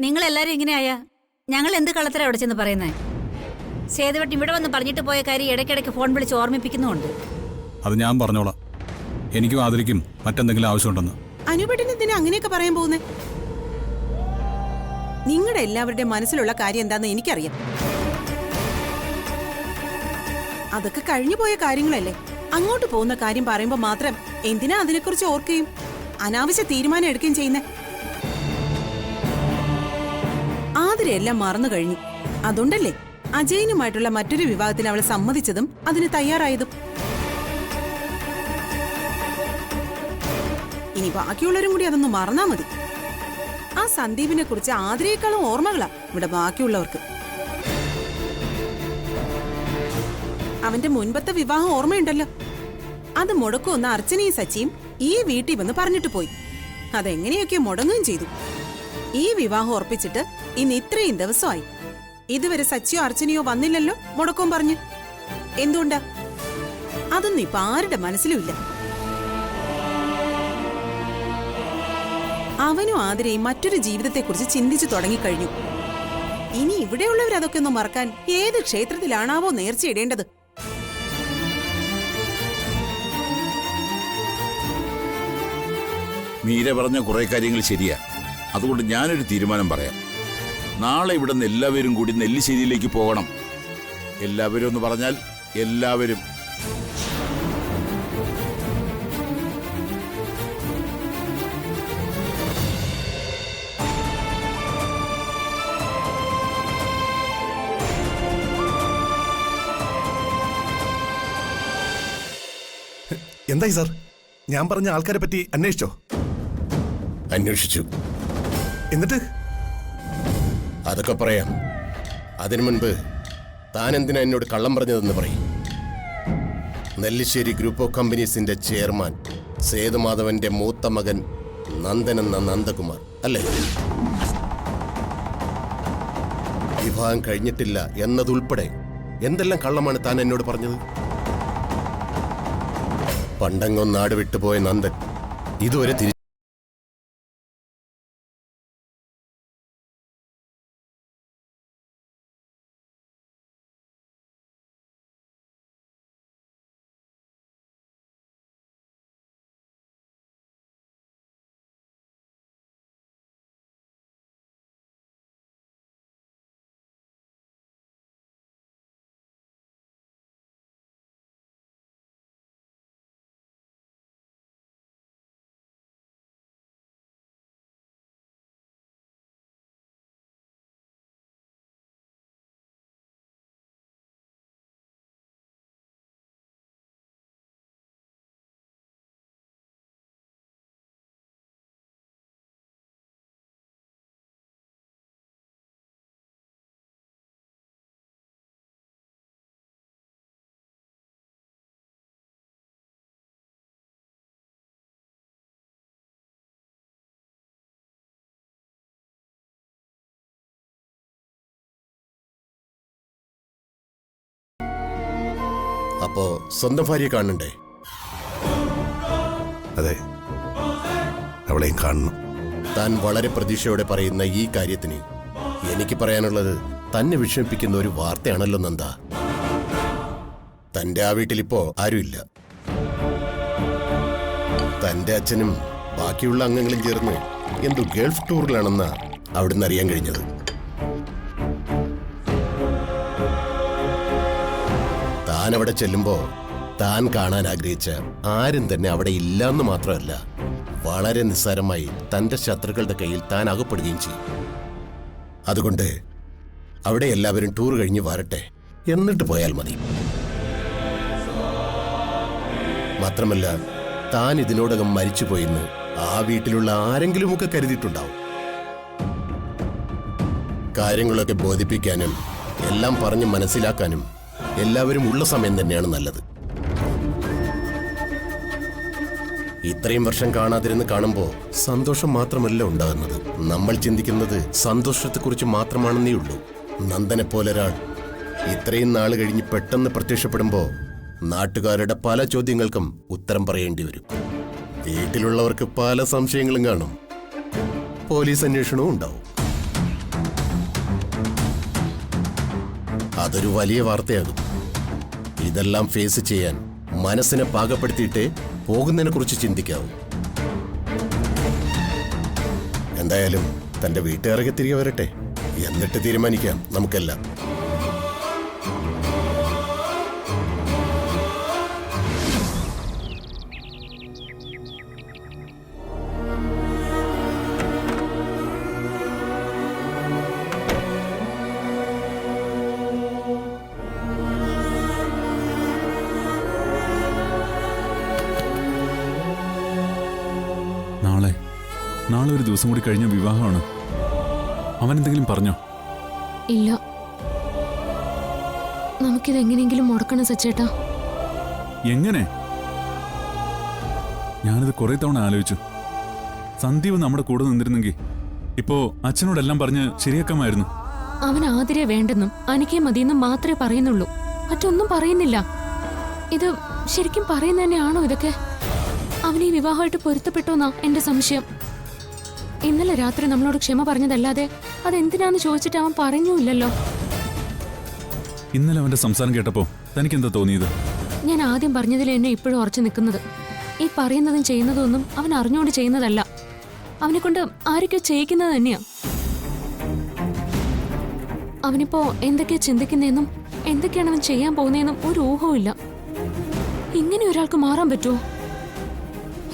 നിങ്ങൾ എല്ലാരും ഇങ്ങനെയായാ ഞങ്ങൾ എന്ത് കള്ളത്തരം അവിടെ ചെന്ന് പറയുന്നേ? സേതുവട്ടം ഇവിടെ വന്ന് പറഞ്ഞിട്ട് പോയ കാര്യം ഇടയ്ക്കിടയ്ക്ക് ഫോൺ വിളിച്ച് ഓർമ്മിപ്പിക്കുന്നുണ്ട്. അത് ഞാൻ പറഞ്ഞോളാം. എനിക്കും ആദരിക്കും മറ്റെന്തെങ്കിലും ആവശ്യമുണ്ടെന്ന്. അനുപേട്ടനെന്തിനാ അങ്ങനെയൊക്കെ പറയാൻ പോകുന്നേ? നിങ്ങളുടെ എല്ലാവരുടെ മനസ്സിലുള്ള കാര്യം എന്താന്ന് എനിക്കറിയാം. അതൊക്കെ കഴിഞ്ഞു പോയ കാര്യങ്ങളല്ലേ. അങ്ങോട്ട് പോകുന്ന കാര്യം പറയുമ്പോ മാത്രം എന്തിനാ അതിനെക്കുറിച്ച് ഓർക്കുകയും അനാവശ്യ തീരുമാനം എടുക്കുകയും ചെയ്യുന്നേ? ആതിരെല്ലാം മറന്നു കഴിഞ്ഞു. അതുകൊണ്ടല്ലേ അജയനുമായിട്ടുള്ള മറ്റൊരു വിവാഹത്തിന് അവൾ സമ്മതിച്ചതും അതിന് തയ്യാറായതും. ഇനി ബാക്കിയുള്ളവരും കൂടി അതൊന്ന് മറന്നാ മതി. ആ സന്ദീപിനെ കുറിച്ച് ആതിരയേക്കാളും ഓർമ്മകളാ ഇവിടെ ബാക്കിയുള്ളവർക്ക്. അവന്റെ മുൻപത്തെ വിവാഹം ഓർമ്മയുണ്ടല്ലോ. അത് മുടക്കുമെന്ന് അർച്ചനയും സച്ചിയും ഈ വീട്ടിൽ വന്ന് പറഞ്ഞിട്ട് പോയി. അതെങ്ങനെയൊക്കെ മുടങ്ങുകയും ചെയ്തു. ഈ വിവാഹം ഉറപ്പിച്ചിട്ട് ഇന്ന് ഇത്രയും ദിവസമായി. ഇതുവരെ സച്ചിയോ അർച്ചനയോ വന്നില്ലല്ലോ മുടക്കവും പറഞ്ഞ്. എന്തുകൊണ്ടാ? അതൊന്നും ഇപ്പൊ ആരുടെ മനസ്സിലുമില്ല. അവനും ആതിരയും മറ്റൊരു ജീവിതത്തെക്കുറിച്ച് ചിന്തിച്ചു തുടങ്ങിക്കഴിഞ്ഞു. ഇനി ഇവിടെയുള്ളവരതൊക്കെ ഒന്ന് മറക്കാൻ ഏത് ക്ഷേത്രത്തിലാണാവോ നേർച്ചയിടേണ്ടത്? മീര പറഞ്ഞ കുറെ കാര്യങ്ങൾ ശരിയാ. അതുകൊണ്ട് ഞാനൊരു തീരുമാനം പറയാം. നാളെ ഇവിടെ നിന്ന് എല്ലാവരും കൂടി നെല്ലിശ്ശേരിയിലേക്ക് പോകണം. എല്ലാവരും എന്ന് പറഞ്ഞാൽ എല്ലാവരും. എന്തായി സാർ, ഞാൻ പറഞ്ഞ ആൾക്കാരെ പറ്റി അന്വേഷിച്ചോ? അന്വേഷിച്ചു. എന്നിട്ട് അതൊക്കെ പറയാം. അതിനു മുൻപ് താൻ എന്തിനാ എന്നോട് കള്ളം പറഞ്ഞതെന്ന് പറയും. നെല്ലിശ്ശേരി ഗ്രൂപ്പ് ഓഫ് കമ്പനീസിന്റെ ചെയർമാൻ സേതുമാധവന്റെ മൂത്ത മകൻ നന്ദൻ എന്ന നന്ദകുമാർ അല്ലേ? വിവാഹം കഴിഞ്ഞിട്ടില്ല എന്നതുൾപ്പെടെ എന്തെല്ലാം കള്ളമാണ് താൻ എന്നോട് പറഞ്ഞത്? പണ്ടങ്ങും നാട് വിട്ടുപോയ നന്ദൻ ഇതുവരെ തിരിച്ചു. അപ്പോ സ്വന്തം ഭാര്യയെ കാണണ്ടേ? അതെ, അവളെയും കാണണം. താൻ വളരെ പ്രതീക്ഷയോടെ പറയുന്ന ഈ കാര്യത്തിന് എനിക്ക് പറയാനുള്ളത് തന്നെ വിഷമിപ്പിക്കുന്ന ഒരു വാർത്തയാണല്ലോ നന്ദ. തന്റെ ആ വീട്ടിലിപ്പോ ആരുമില്ല. തന്റെ അച്ഛനും ബാക്കിയുള്ള അംഗങ്ങളും ചേർന്ന് എന്തോ ഗൾഫ് ടൂറിലാണെന്നാ അവിടുന്ന് അറിയാൻ കഴിഞ്ഞത്. താൻ അവിടെ ചെല്ലുമ്പോ താൻ കാണാൻ ആഗ്രഹിച്ച ആരും തന്നെ അവിടെ ഇല്ലാന്ന് മാത്രമല്ല, വളരെ നിസ്സാരമായി തന്റെ ശത്രുക്കളുടെ കയ്യിൽ താൻ അകപ്പെടുകയും ചെയ്യും. അതുകൊണ്ട് അവിടെ എല്ലാവരും ടൂർ കഴിഞ്ഞ് വരട്ടെ, എന്നിട്ട് പോയാൽ മതി. മാത്രമല്ല, താൻ ഇതിനോടകം മരിച്ചുപോയിന്ന് ആ വീട്ടിലുള്ള ആരെങ്കിലുമൊക്കെ കരുതിയിട്ടുണ്ടാവും. കാര്യങ്ങളൊക്കെ ബോധിപ്പിക്കാനും എല്ലാം പറഞ്ഞ് മനസ്സിലാക്കാനും എല്ലാവരും ഉള്ള സമയം തന്നെയാണ് നല്ലത്. ഇത്രയും വർഷം കാണാതിരുന്ന് കാണുമ്പോൾ സന്തോഷം മാത്രമല്ല ഉണ്ടാകുന്നത്. നമ്മൾ ചിന്തിക്കുന്നത് സന്തോഷത്തെക്കുറിച്ച് മാത്രമാണെന്നേ ഉള്ളൂ. നന്ദനെ പോലൊരാൾ ഇത്രയും നാൾ കഴിഞ്ഞ് പെട്ടെന്ന് പ്രത്യക്ഷപ്പെടുമ്പോൾ നാട്ടുകാരുടെ പല ചോദ്യങ്ങൾക്കും ഉത്തരം പറയേണ്ടി വരും. വീട്ടിലുള്ളവർക്ക് പല സംശയങ്ങളും കാണും. പോലീസ് അന്വേഷണവും ഉണ്ടാവും. അതൊരു വലിയ വാർത്തയാകും. ഇതെല്ലാം ഫേസ് ചെയ്യാൻ മനസ്സിനെ പാകപ്പെടുത്തിയിട്ടേ പോകുന്നതിനെ കുറിച്ച് ചിന്തിക്കാവൂ. എന്തായാലും തന്റെ വീട്ടുകാരൊക്കെ തിരികെ വരട്ടെ, എന്നിട്ട് തീരുമാനിക്കാം നമുക്കെല്ലാം. നാളെ ഒരു ദിവസം കൂടി കഴിഞ്ഞ വിവാഹമാണ്. അവനെന്തെങ്കിലും പറഞ്ഞോ? ഇല്ല. നമുക്കിത് എങ്ങനെയെങ്കിലും മുടക്കണം സച്ചേട്ടാ. എങ്ങനെ? ഞാനിത് കുറെ തവണ ആലോചിച്ചു. സന്ദീപ് നമ്മുടെ കൂടെ നിന്നിരുന്നെങ്കിൽ ഇപ്പോ അച്ഛനോടെല്ലാം പറഞ്ഞ് ശരിയാക്കാമായിരുന്നു. അവൻ ആതിരെ വേണ്ടെന്നും അനിക്കേ മതിയെന്നും മാത്രമേ പറയുന്നുള്ളൂ, മറ്റൊന്നും പറയുന്നില്ല. ഇത് ശരിക്കും പറയുന്ന തന്നെയാണോ ഇതൊക്കെ? അവൻ ഈ വിവാഹമായിട്ട് പൊരുത്തപ്പെട്ടോന്നാ എന്റെ സംശയം. ഇന്നലെ രാത്രി നമ്മളോട് ക്ഷമ പറഞ്ഞതല്ലാതെ അതെന്തിനാന്ന് ചോദിച്ചിട്ട് അവൻ പറഞ്ഞുമില്ലല്ലോ. ഇന്നലെ അവന്റെ സംസാരം കേട്ടപ്പോ തനിക്കെന്താ തോന്നിയത്? ഞാൻ ആദ്യം പറഞ്ഞതിൽ എന്നെ ഇപ്പോഴും ഉറച്ചു നിൽക്കുന്നത്. ഈ പറയുന്നതും ചെയ്യുന്നതും ഒന്നും അവൻ അറിഞ്ഞുകൊണ്ട് ചെയ്യുന്നതല്ല, അവനെ കൊണ്ട് ആരൊക്കെയോ ചെയ്യിക്കുന്നത് തന്നെയാ. അവനിപ്പോ എന്തൊക്കെയാ ചിന്തിക്കുന്നതെന്നും എന്തൊക്കെയാണ് അവൻ ചെയ്യാൻ പോകുന്നതെന്നും ഒരു ഊഹവും ഇല്ല. ഇങ്ങനെ ഒരാൾക്ക് മാറാൻ പറ്റുമോ?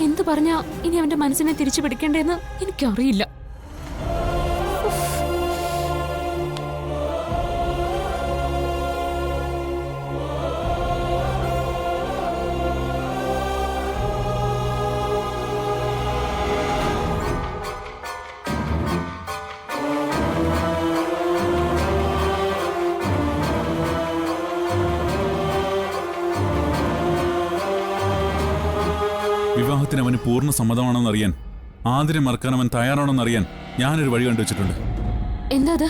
എന്തു പറഞ്ഞാ ഇനി അവന്റെ മനസ്സിനെ തിരിച്ചു പിടിക്കേണ്ടതെന്ന് എനിക്കറിയില്ല. വിവാഹത്തിന് അവന് പൂർണ്ണ സമ്മതമാണെന്നറിയാൻ, ആതിരെ മറക്കാൻ അവൻ തയ്യാറാണെന്നറിയാൻ ഞാനൊരു വഴി കണ്ടുവച്ചിട്ടുണ്ട്. എന്താ അത്?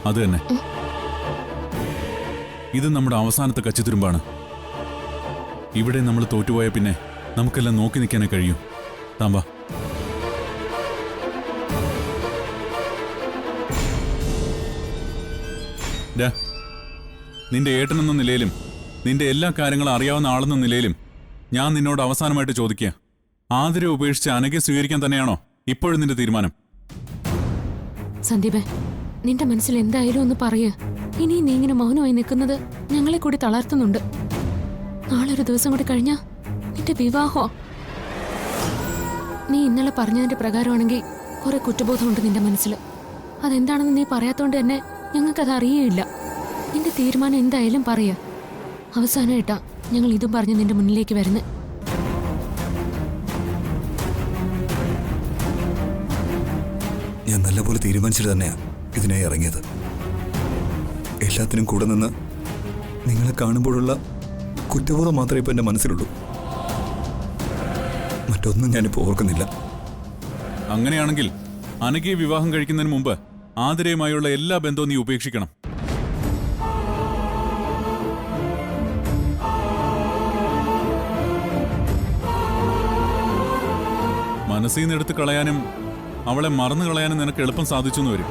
അത് തന്നെ. ഇത് നമ്മുടെ അവസാനത്തെ കച്ചിത്തുരുമ്പാണ്. ഇവിടെ നമ്മൾ തോറ്റുപോയ പിന്നെ നമുക്കെല്ലാം നോക്കി നിൽക്കാനേ കഴിയൂ. താമ്പ നിന്റെ ഏട്ടനെന്ന നിലയിലും നിന്റെ എല്ലാ കാര്യങ്ങളും അറിയാവുന്ന ആളെന്ന നിലയിലും ഞാൻ നിന്നോട് അവസാനമായിട്ട് ചോദിക്കുക, ആതിരെ ഉപേക്ഷിച്ച് അനഘയെ സ്വീകരിക്കാൻ തന്നെയാണോ ഇപ്പോഴും നിന്റെ തീരുമാനം? സന്ദീപേ, നിന്റെ മനസ്സിൽ എന്തായാലും ഒന്ന് പറയ്. ഇനി നീ ഇങ്ങനെ മൗനമായി നിൽക്കുന്നത് ഞങ്ങളെ കൂടി തളർത്തുന്നുണ്ട്. നാളെ ഒരു ദിവസം കൂടി കഴിഞ്ഞാ നിന്റെ വിവാഹോ? നീ ഇന്നലെ പറഞ്ഞതിന്റെ പ്രകാരമാണെങ്കിൽ കുറെ കുറ്റബോധമുണ്ട് നിന്റെ മനസ്സിൽ. അതെന്താണെന്ന് നീ പറയാത്തോണ്ട് തന്നെ ഞങ്ങൾക്കത് അറിയേയില്ല. നിന്റെ തീരുമാനം എന്തായാലും പറയാ. അവസാനമായിട്ടാ ഞങ്ങൾ ഇതും പറഞ്ഞ് നിന്റെ മുന്നിലേക്ക് വരുന്നത്. ഞാൻ നല്ലപോലെ തീരുമാനിച്ചിട്ട് തന്നെയാ ഇതിനായി ഇറങ്ങിയത്. എല്ലാത്തിനും കൂടെ നിന്ന് നിങ്ങളെ കാണുമ്പോഴുള്ള കുറ്റബോധം മാത്രമേ ഇപ്പം എൻ്റെ മനസ്സിലുള്ളൂ. മറ്റൊന്നും ഞാനിപ്പോൾ ഓർക്കുന്നില്ല. അങ്ങനെയാണെങ്കിൽ അനഘയെ വിവാഹം കഴിക്കുന്നതിന് മുമ്പ് ആതിരയുമായുള്ള എല്ലാ ബന്ധവും നീ ഉപേക്ഷിക്കണം. മനസ്സിൽ നിന്ന് എടുത്ത് കളയാനും അവളെ മറന്നു കളയാനും നിനക്ക് എളുപ്പം സാധിച്ചു എന്ന് വരും.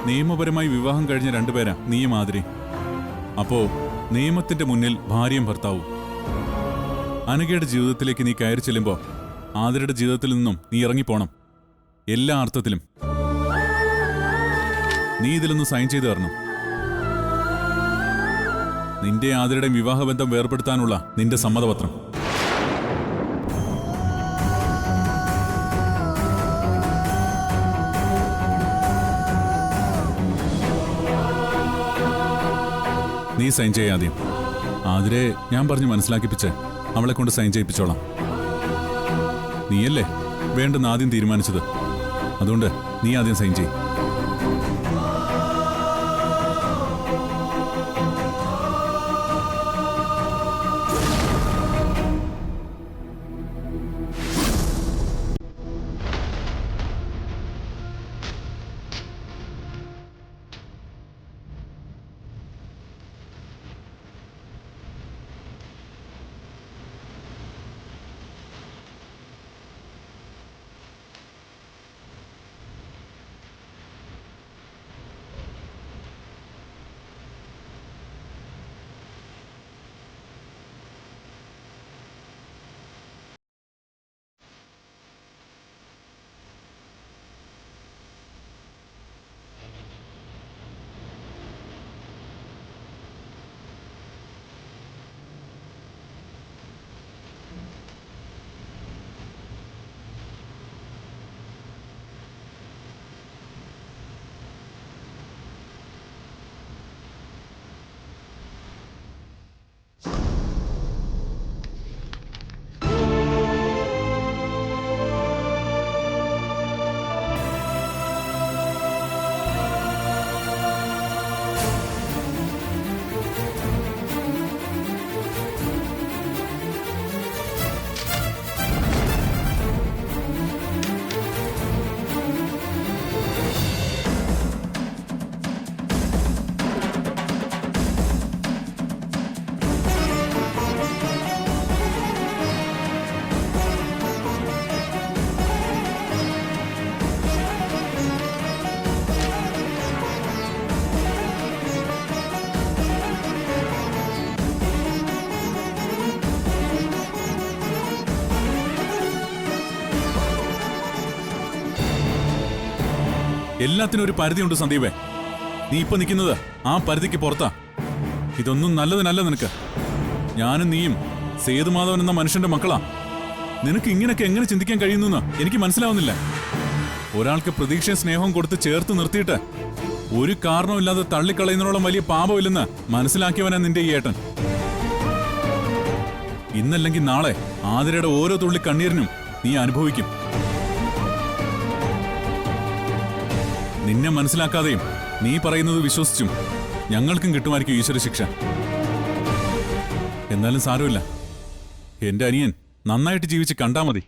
നിയമപരമായി വിവാഹം കഴിഞ്ഞ രണ്ടുപേരാ നീയും ആതിരി. അപ്പോ നിയമത്തിന്റെ മുന്നിൽ ഭാര്യയും ഭർത്താവും. അനഘയുടെ ജീവിതത്തിലേക്ക് നീ കയറി ചെല്ലുമ്പോ ആതിരയുടെ ജീവിതത്തിൽ നിന്നും നീ ഇറങ്ങിപ്പോണം. എല്ലാ അർത്ഥത്തിലും നീ ഇതിലൊന്ന് സൈൻ ചെയ്തു തരണം. നിന്റെ ആതിരയുടെ വിവാഹബന്ധം വേർപെടുത്താനുള്ള നിന്റെ സമ്മതപത്രം. നീ സൈൻ ചെയ്യാദ്യം. ആതിരെ ഞാൻ പറഞ്ഞ് മനസ്സിലാക്കിപ്പിച്ച് അവളെ കൊണ്ട് സൈൻ ചെയ്യിപ്പിച്ചോളാം. നീയല്ലേ വേണ്ടെന്ന് ആദ്യം തീരുമാനിച്ചത്. അതുകൊണ്ട് നീ ആദ്യം സൈൻ ചെയ്യും. എല്ലാത്തിനും ഒരു പരിധിയുണ്ട് സന്ദീപേ. നീ ഇപ്പൊ നിൽക്കുന്നത് ആ പരിധിക്ക് പുറത്താ. ഇതൊന്നും നല്ലതിനല്ല നിനക്ക്. ഞാനും നീയും സേതുമാധവൻ എന്ന മനുഷ്യന്റെ മക്കളാ. നിനക്ക് ഇങ്ങനെയൊക്കെ എങ്ങനെ ചിന്തിക്കാൻ കഴിയുന്നു എനിക്ക് മനസ്സിലാവുന്നില്ല. ഒരാൾക്ക് പ്രതീക്ഷയും സ്നേഹവും കൊടുത്ത് ചേർത്ത് നിർത്തിയിട്ട് ഒരു കാരണവുമില്ലാതെ തള്ളിക്കളയുന്നതിനോളം വലിയ പാപമില്ലെന്ന് മനസ്സിലാക്കിയവനാ നിന്റെ ഈ ഏട്ടൻ. ഇന്നല്ലെങ്കിൽ നാളെ ആതിരയുടെ ഓരോ തുള്ളി കണ്ണീരിനും നീ അനുഭവിക്കും. നിന്നെ മനസ്സിലാക്കാതെയും നീ പറയുന്നത് വിശ്വസിച്ചും ഞങ്ങൾക്കും കിട്ടുമായിരിക്കും ഈശ്വര ശിക്ഷ. എന്നാലും സാരമില്ല, എന്റെ അനിയൻ നന്നായിട്ട് ജീവിച്ച് കണ്ടാ മതി.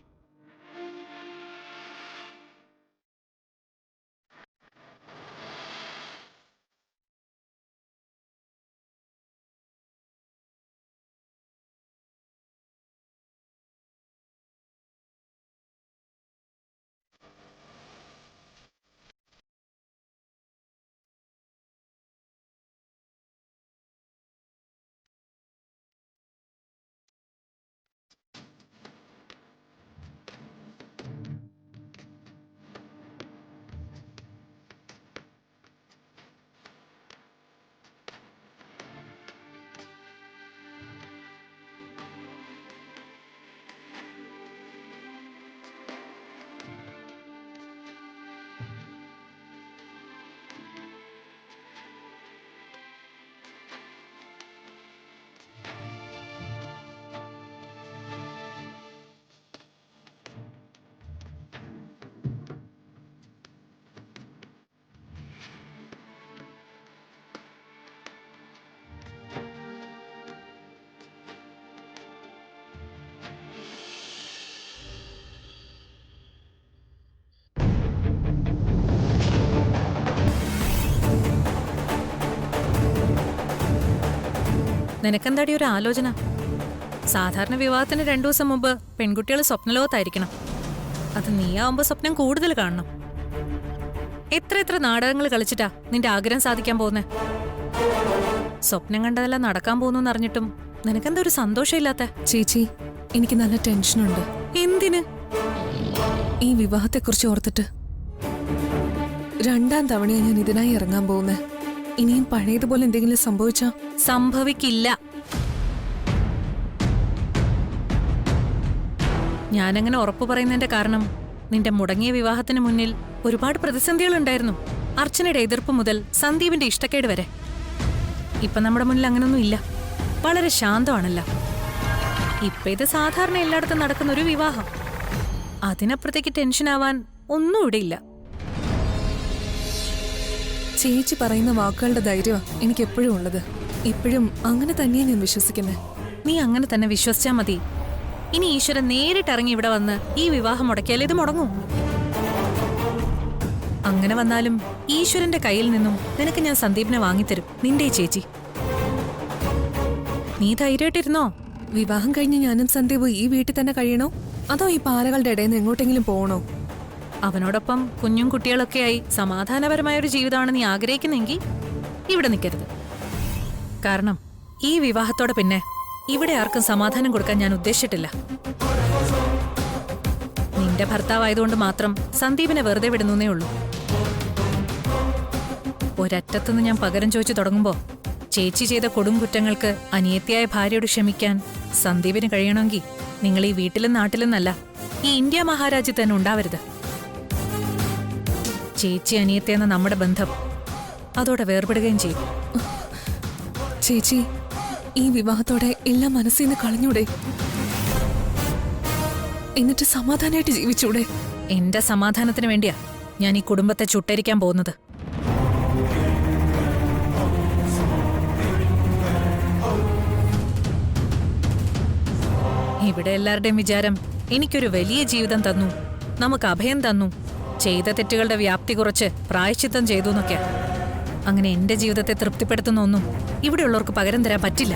നിനക്കെന്താടി ഒരു ആലോചന? സാധാരണ വിവാഹത്തിന് 2 ദിവസം മുമ്പ് പെൺകുട്ടികൾ സ്വപ്നലോകത്തായിരിക്കണം. അത് നീയാവുമ്പോ സ്വപ്നം കൂടുതൽ കാണണം. എത്ര നാടകങ്ങൾ കളിച്ചിട്ടാ നിന്റെ ആഗ്രഹം സാധിക്കാൻ പോകുന്നേ? സ്വപ്നം കണ്ടതെല്ലാം നടക്കാൻ പോകുന്നു അറിഞ്ഞിട്ടും നിനക്കെന്താ ഒരു സന്തോഷമില്ലാത്ത? ചേച്ചി, എനിക്ക് നല്ല ടെൻഷനുണ്ട്. എന്തിന്? ഈ വിവാഹത്തെക്കുറിച്ച് ഓർത്തിട്ട്. 2ാം തവണയാണ് ഞാൻ ഇതിനായി ഇറങ്ങാൻ പോകുന്നേ. ഇനിയും പഴയതുപോലെ എന്തെങ്കിലും സംഭവിച്ചാ? സംഭവിക്കില്ല. ഞാനങ്ങനെ ഉറപ്പു പറയുന്നതിന്റെ കാരണം നിന്റെ മുടങ്ങിയ വിവാഹത്തിന് മുന്നിൽ ഒരുപാട് പ്രതിസന്ധികൾ ഉണ്ടായിരുന്നു. അർച്ചനയുടെ എതിർപ്പ് മുതൽ സന്ദീപിന്റെ ഇഷ്ടക്കേട് വരെ. ഇപ്പൊ നമ്മുടെ മുന്നിൽ അങ്ങനൊന്നും ഇല്ല. വളരെ ശാന്തമാണല്ലോ. ഇപ്പൊ ഇത് സാധാരണ എല്ലായിടത്തും നടക്കുന്ന ഒരു വിവാഹം. അതിനപ്പുറത്തേക്ക് ടെൻഷനാവാൻ ഒന്നും ഇവിടെ ഇല്ല. ചേച്ചി പറയുന്ന വാക്കുകളുടെ ധൈര്യമാണ് എനിക്ക് എപ്പോഴും ഉള്ളത്. ഇപ്പോഴും അങ്ങനെ തന്നെയാണ് ഞാൻ വിശ്വസിക്കുന്നത്. നീ അങ്ങനെ തന്നെ വിശ്വസിച്ചാ മതി. ഇനി ഈശ്വരൻ നേരിട്ടിറങ്ങി ഇവിടെ വന്ന് ഈ വിവാഹം മുടക്കിയാൽ ഇത് മുടങ്ങും. അങ്ങനെ വന്നാലും ഈശ്വരന്റെ കയ്യിൽ നിന്നും നിനക്ക് ഞാൻ സന്ദീപിനെ വാങ്ങിത്തരും, നിന്റെ ഈ ചേച്ചി. നീ ധൈര്യമായിട്ടിരുന്നോ. വിവാഹം കഴിഞ്ഞ് ഞാനും സന്ദീപ് ഈ വീട്ടിൽ തന്നെ കഴിയണോ, അതോ ഈ പാറകളുടെ ഇടയിൽ നിന്ന് എങ്ങോട്ടെങ്കിലും പോകണോ? അവനോടൊപ്പം കുഞ്ഞും കുട്ടികളൊക്കെയായി സമാധാനപരമായൊരു ജീവിതമാണ് നീ ആഗ്രഹിക്കുന്നെങ്കിൽ ഇവിടെ നിൽക്കരുത്. കാരണം ഈ വിവാഹത്തോടെ പിന്നെ ഇവിടെ ആർക്കും സമാധാനം കൊടുക്കാൻ ഞാൻ ഉദ്ദേശിച്ചിട്ടില്ല. നിന്റെ ഭർത്താവായതുകൊണ്ട് മാത്രം സന്ദീപിനെ വെറുതെ വിടുന്നേ ഉള്ളൂ. ഒരറ്റത്തുനിന്ന് ഞാൻ പകരം ചോദിച്ചു തുടങ്ങുമ്പോ ചേച്ചി ചെയ്ത കൊടും കുറ്റങ്ങൾക്ക് അനിയത്തിയായ ഭാര്യയോട് ക്ഷമിക്കാൻ സന്ദീപിന് കഴിയണമെങ്കിൽ നിങ്ങൾ ഈ വീട്ടിലും നാട്ടിലും നല്ല ഈ ഇന്ത്യ മഹാരാജ്യത്ത് തന്നെ ഉണ്ടാവരുത്. ചേച്ചി അനിയത്തിയെന്ന നമ്മുടെ ബന്ധം അതോടെ വേർപെടുകയും ചെയ്യും. ചേച്ചി, ഈ വിവാഹത്തോടെ എല്ലാം മനസ്സിൽ നിന്ന് കളഞ്ഞൂടെ? എന്നിട്ട് സമാധാനമായിട്ട് ജീവിച്ചൂടെ? എന്റെ സമാധാനത്തിന് വേണ്ടിയാ ഞാൻ ഈ കുടുംബത്തെ ചുട്ടരിക്കാൻ പോകുന്നത്. ഇവിടെ എല്ലാവരുടെയും വിചാരം എനിക്കൊരു വലിയ ജീവിതം തന്നു, നമുക്ക് അഭയം തന്നു, ചെയ്ത തെറ്റുകളുടെ വ്യാപ്തി കുറച്ച് പ്രായശ്ചിത്തം ചെയ്തു എന്നൊക്കെയാ. അങ്ങനെ എന്റെ ജീവിതത്തെ തൃപ്തിപ്പെടുത്തുന്ന ഒന്നും ഇവിടെയുള്ളവർക്ക് പകരം തരാൻ പറ്റില്ല.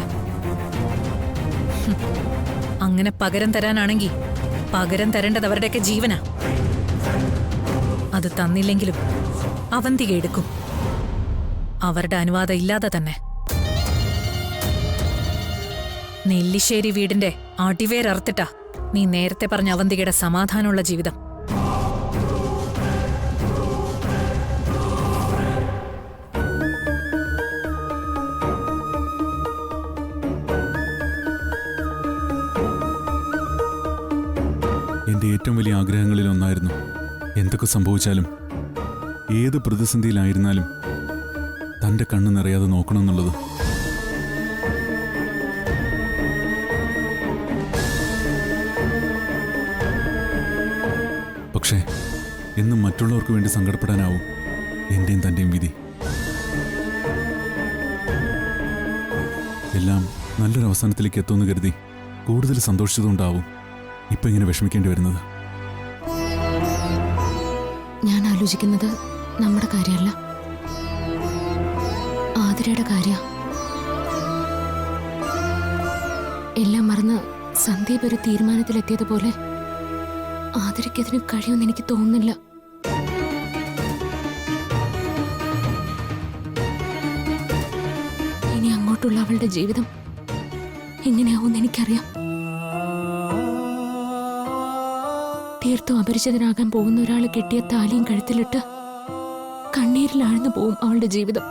അങ്ങനെ പകരം തരാനാണെങ്കിൽ പകരം തരേണ്ടത് അവരുടെയൊക്കെ ജീവനാ. അത് തന്നില്ലെങ്കിലും അവന്തിക എടുക്കും, അവരുടെ അനുവാദം ഇല്ലാതെ തന്നെ. നെല്ലിശ്ശേരി വീടിന്റെ അടിവേരറുത്തിട്ടാ നീ നേരത്തെ പറഞ്ഞ അവന്തികയുടെ സമാധാനമുള്ള ജീവിതം. എൻ്റെ ഏറ്റവും വലിയ ആഗ്രഹങ്ങളിൽ ഒന്നായിരുന്നു എന്തൊക്കെ സംഭവിച്ചാലും ഏത് പ്രതിസന്ധിയിലായിരുന്നാലും തൻ്റെ കണ്ണ് നിറയാതെ നോക്കണമെന്നുള്ളത്. പക്ഷേ എന്നും മറ്റുള്ളവർക്ക് വേണ്ടി സങ്കടപ്പെടാനാവും എൻ്റെയും തൻ്റെയും വിധി. എല്ലാം നല്ലൊരു അവസാനത്തിലേക്ക് എത്തുമെന്ന് കരുതി കൂടുതൽ സന്തോഷിച്ചതുകൊണ്ടാവും ഇപ്പൊ ഇങ്ങനെ വിഷമിക്കേണ്ടി വരുന്നത്. ഞാൻ ആലോചിക്കുന്നത് നമ്മുടെ കാര്യമല്ല, ആതിരയുടെ കാര്യ. എല്ലാം മറന്ന് സന്ദീപ് ഒരു തീരുമാനത്തിലെത്തിയതുപോലെ ആതിരയ്ക്ക് അതിന് കഴിയുമെന്ന് എനിക്ക് തോന്നുന്നില്ല. ഇനി അങ്ങോട്ടുള്ള അവളുടെ ജീവിതം എങ്ങനെയാവുമെന്ന് എനിക്കറിയാം. തീർത്തും അപരിചിതനാകാൻ പോകുന്ന ഒരാൾ കെട്ടിയ താലിയും കഴുത്തിലിട്ട് കണ്ണീരിലാഴ്ന്നു പോവും അവളുടെ ജീവിതം.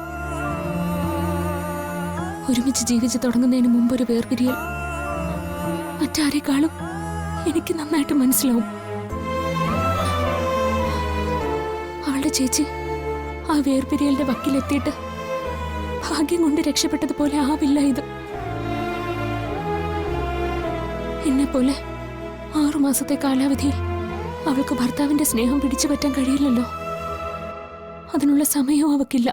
ഒരുമിച്ച് ജീവിച്ചു തുടങ്ങുന്നതിന് മുമ്പൊരു വേർപിരിയൽ മറ്റാരെക്കാളും എനിക്ക് നന്നായിട്ട് മനസ്സിലാവും. അവളുടെ ചേച്ചി ആ വേർപിരിയലിന്റെ വക്കിലെത്തിയിട്ട് ഭാഗ്യം കൊണ്ട് രക്ഷപ്പെട്ടതുപോലെ ആവില്ല ഇത്. എന്നെപ്പോലെ 6 മാസത്തെ കാലാവധിയിൽ അവൾക്ക് ഭർത്താവിന്റെ സ്നേഹം പിടിച്ചു പറ്റാൻ കഴിയില്ലല്ലോ. അതിനുള്ള സമയവും അവക്കില്ല.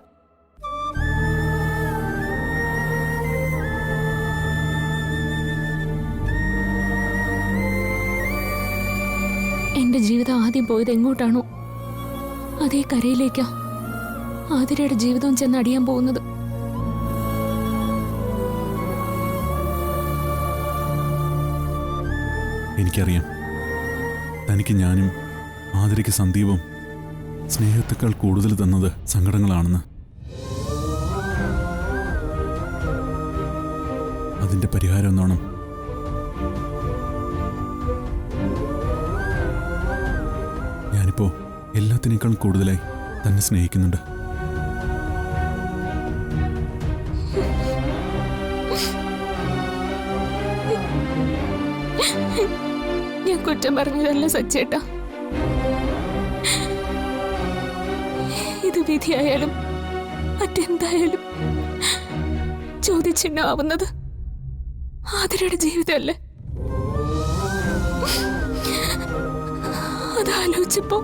എന്റെ ജീവിതം ആദ്യം പോയത് എങ്ങോട്ടാണോ അതേ കരയിലേക്കാ ആതിരയുടെ ജീവിതവും ചെന്നടിയാൻ പോകുന്നത്. എനിക്കറിയാം തനിക്ക് ഞാനും ആതിരയ്ക്ക് സന്ദീപും സ്നേഹത്തെക്കാൾ കൂടുതൽ തന്നത് സങ്കടങ്ങളാണെന്ന്. അതിന്റെ പരിഹാരം എന്നോണം ഞാനിപ്പോ എല്ലാത്തിനേക്കാൾ കൂടുതലായി തന്നെ സ്നേഹിക്കുന്നുണ്ട്. ഞാൻ കുറ്റം പറഞ്ഞതല്ല സച്ചേട്ടാ. ഇത് വിധിയായാലും മറ്റെന്തായാലും ചോദ്യചിഹ്നമാവുന്നത് ആതിരയുടെ ജീവിതമല്ലേ. അതാലോചിച്ചപ്പോ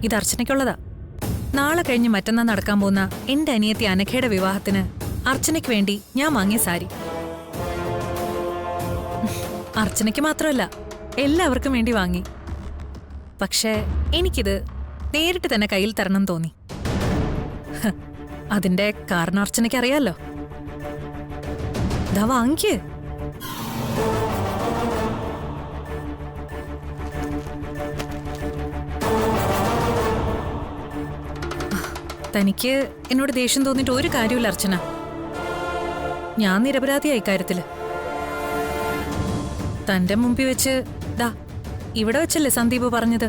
ഇത് അർച്ചനയ്ക്കുള്ളതാ. നാളെ കഴിഞ്ഞ് മറ്റന്നാൾ നടക്കാൻ പോകുന്ന എന്റെ അനിയത്തി അനഘയുടെ വിവാഹത്തിന് അർച്ചനയ്ക്ക് വേണ്ടി ഞാൻ വാങ്ങിയ സാരി. അർച്ചനയ്ക്ക് മാത്രമല്ല എല്ലാവർക്കും വേണ്ടി വാങ്ങി. പക്ഷേ എനിക്കിത് നേരിട്ട് തന്നെ കയ്യിൽ തരണം തോന്നി. അതിന്റെ കാരണം അർച്ചനയ്ക്ക് അറിയാലോ. ദാ വാങ്ങിക്കേ. തനിക്ക് എന്നോട് ദേഷ്യം തോന്നിയിട്ട് ഒരു കാര്യമില്ല അർച്ചന. ഞാൻ നിരപരാധിയായി ഇക്കാര്യത്തില്. തന്റെ മുമ്പിൽ വെച്ച് ദാ ഇവിടെ വെച്ചല്ലേ സന്ദീപ് പറഞ്ഞത്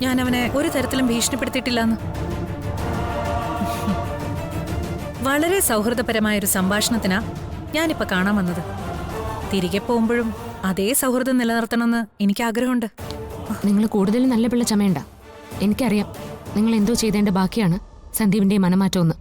ഞാൻ അവനെ ഒരു തരത്തിലും ഭീഷണിപ്പെടുത്തിയിട്ടില്ലെന്ന്. വളരെ സൗഹൃദപരമായൊരു സംഭാഷണത്തിനാ ഞാനിപ്പോ കാണാൻ വന്നത്. തിരികെ പോകുമ്പോഴും അതേ സൗഹൃദം നിലനിർത്തണമെന്ന് എനിക്ക് ആഗ്രഹമുണ്ട്. നിങ്ങൾ കൂടുതൽ നല്ല പിള്ള ചമയണ്ട. എനിക്കറിയാം നിങ്ങൾ എന്തോ ചെയ്തതിന്റെ ബാക്കിയാണ് സന്ദീപിന്റെ മനമാറ്റമെന്ന്.